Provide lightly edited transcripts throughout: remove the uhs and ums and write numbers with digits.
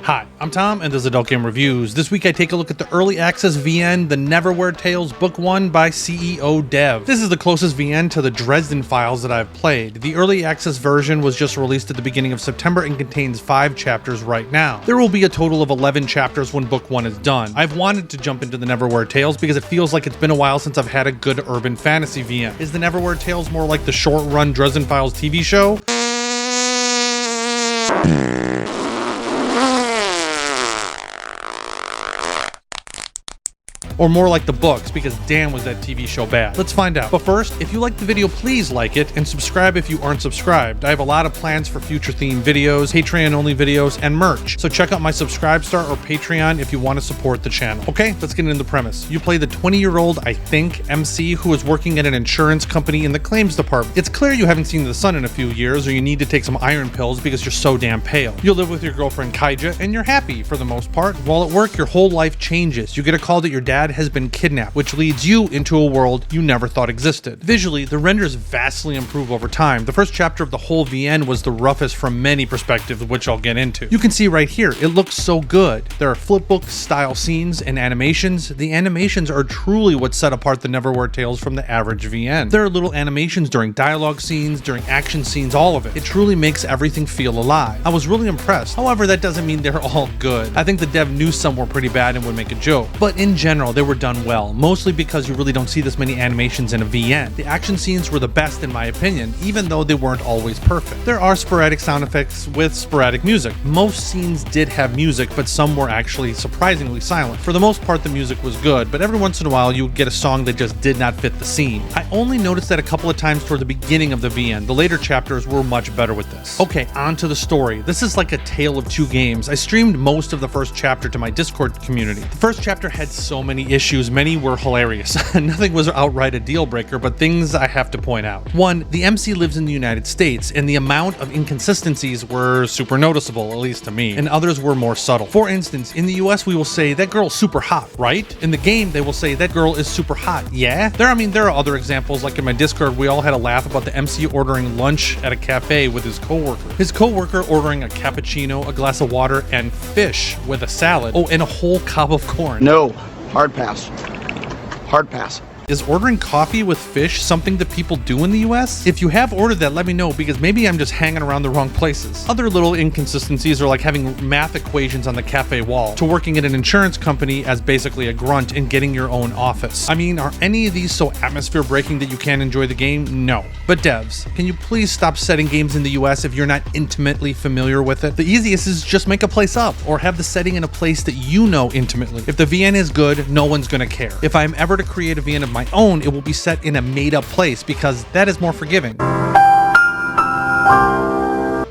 Hi, I'm Tom, and this is Adult Game Reviews. This week I take a look at the Early Access VN, The Neverwhere Tales Book 1 by CEO Dev. This is the closest VN to the Dresden Files that I've played. The Early Access version was just released at the beginning of September and contains 5 chapters right now. There will be a total of 11 chapters when Book 1 is done. I've wanted to jump into the Neverwhere Tales because it feels like it's been a while since I've had a good urban fantasy VN. Is the Neverwhere Tales more like the short-run Dresden Files TV show? Or more like the books, because damn was that TV show bad. Let's find out. But first, if you like the video, please like it, and subscribe if you aren't subscribed. I have a lot of plans for future themed videos, Patreon-only videos, and merch. So check out my Subscribestar or Patreon if you want to support the channel. Okay, let's get into the premise. You play the 20-year-old, I think, MC who is working at an insurance company in the claims department. It's clear you haven't seen the sun in a few years, or you need to take some iron pills because you're so damn pale. You live with your girlfriend Kaija, and you're happy for the most part. While at work, your whole life changes. You get a call that your dad has been kidnapped, which leads you into a world you never thought existed. Visually, the renders vastly improve over time. The first chapter of the whole VN was the roughest from many perspectives, which I'll get into. You can see right here, it looks so good. There are flipbook style scenes and animations. The animations are truly what set apart the Neverwhere Tales from the average VN. There are little animations during dialogue scenes, during action scenes, all of it. It truly makes everything feel alive. I was really impressed. However, that doesn't mean they're all good. I think the dev knew some were pretty bad and would make a joke. But in general, they were done well, mostly because you really don't see this many animations in a VN. The action scenes were the best in my opinion, even though they weren't always perfect. There are sporadic sound effects with sporadic music. Most scenes did have music, but some were actually surprisingly silent. For the most part, the music was good, but every once in a while you would get a song that just did not fit the scene. I only noticed that a couple of times toward the beginning of the VN. The later chapters were much better with this. Okay, on to the story. This is like a tale of two games. I streamed most of the first chapter to my Discord community. The first chapter had so many issues, many were hilarious. Nothing was outright a deal breaker, but things I have to point out. One, the MC lives in the United States, and the amount of inconsistencies were super noticeable, at least to me, and others were more subtle. For instance, in the US we will say, that girl's super hot, right? In the game they will say, that girl is super hot, yeah? There are other examples, like in my Discord we all had a laugh about the MC ordering lunch at a cafe with his coworker. His coworker ordering a cappuccino, a glass of water, and fish with a salad. Oh, and a whole cob of corn. No, hard pass. Hard pass. Is ordering coffee with fish something that people do in the US? If you have ordered that, let me know, because maybe I'm just hanging around the wrong places. Other little inconsistencies are like having math equations on the cafe wall, to working at an insurance company as basically a grunt and getting your own office. I mean, are any of these so atmosphere breaking that you can't enjoy the game? No. But devs, can you please stop setting games in the US if you're not intimately familiar with it? The easiest is just make a place up, or have the setting in a place that you know intimately. If the VN is good, no one's gonna care. If I'm ever to create a VN of my own, it will be set in a made-up place because that is more forgiving.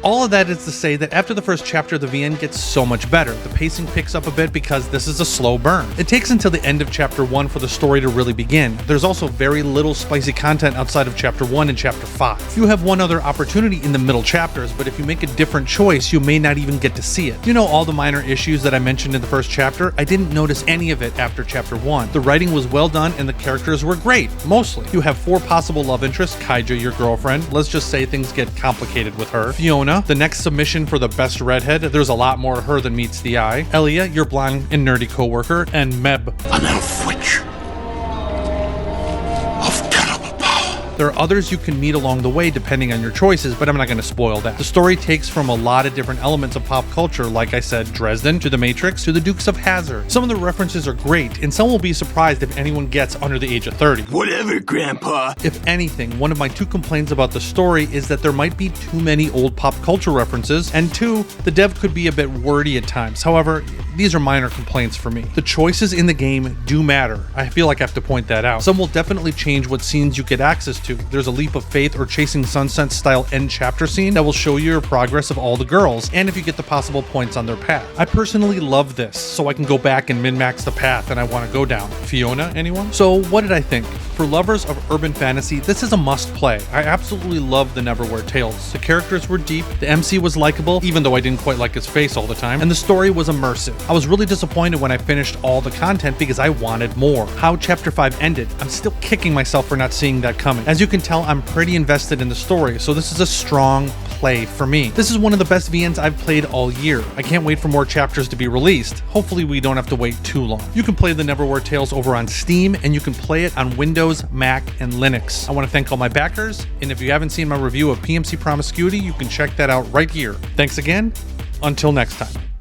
All of that is to say that after the first chapter, the VN gets so much better. The pacing picks up a bit because this is a slow burn. It takes until the end of chapter 1 for the story to really begin. There's also very little spicy content outside of chapter 1 and chapter 5. You have one other opportunity in the middle chapters, but if you make a different choice, you may not even get to see it. You know, all the minor issues that I mentioned in the first chapter? I didn't notice any of it after chapter 1. The writing was well done and the characters were great, mostly. You have 4 possible love interests: Kaija, your girlfriend. Let's just say things get complicated with her. Fiona, the next submission for the best redhead. There's a lot more to her than meets the eye. Elia, your blonde and nerdy coworker, and Meb, an elf witch of terrible power. There are others you can meet along the way depending on your choices, but I'm not going to spoil that. The story takes from a lot of different elements of pop culture, like I said, Dresden, to The Matrix, to the Dukes of Hazzard. Some of the references are great, and some will be surprised if anyone gets under the age of 30. Whatever, Grandpa. If anything, one of my 2 complaints about the story is that there might be too many old pop culture references, and 2, the dev could be a bit wordy at times. However, these are minor complaints for me. The choices in the game do matter. I feel like I have to point that out. Some will definitely change what scenes you get access to. There's a Leap of Faith or Chasing Sunset style end chapter scene that will show you your progress of all the girls, and if you get the possible points on their path. I personally love this, so I can go back and min-max the path that I want to go down. Fiona, anyone? So what did I think? For lovers of urban fantasy, this is a must-play. I absolutely love the Neverwhere Tales. The characters were deep, the MC was likable, even though I didn't quite like his face all the time, and the story was immersive. I was really disappointed when I finished all the content because I wanted more. How Chapter 5 ended, I'm still kicking myself for not seeing that coming. As you can tell, I'm pretty invested in the story, so this is a strong play for me. This is one of the best VNs I've played all year. I can't wait for more chapters to be released. Hopefully we don't have to wait too long. You can play the Neverwhere Tales over on Steam, and you can play it on Windows, Mac, and Linux. I want to thank all my backers, and if you haven't seen my review of PMC Promiscuity, you can check that out right here. Thanks again. Until next time.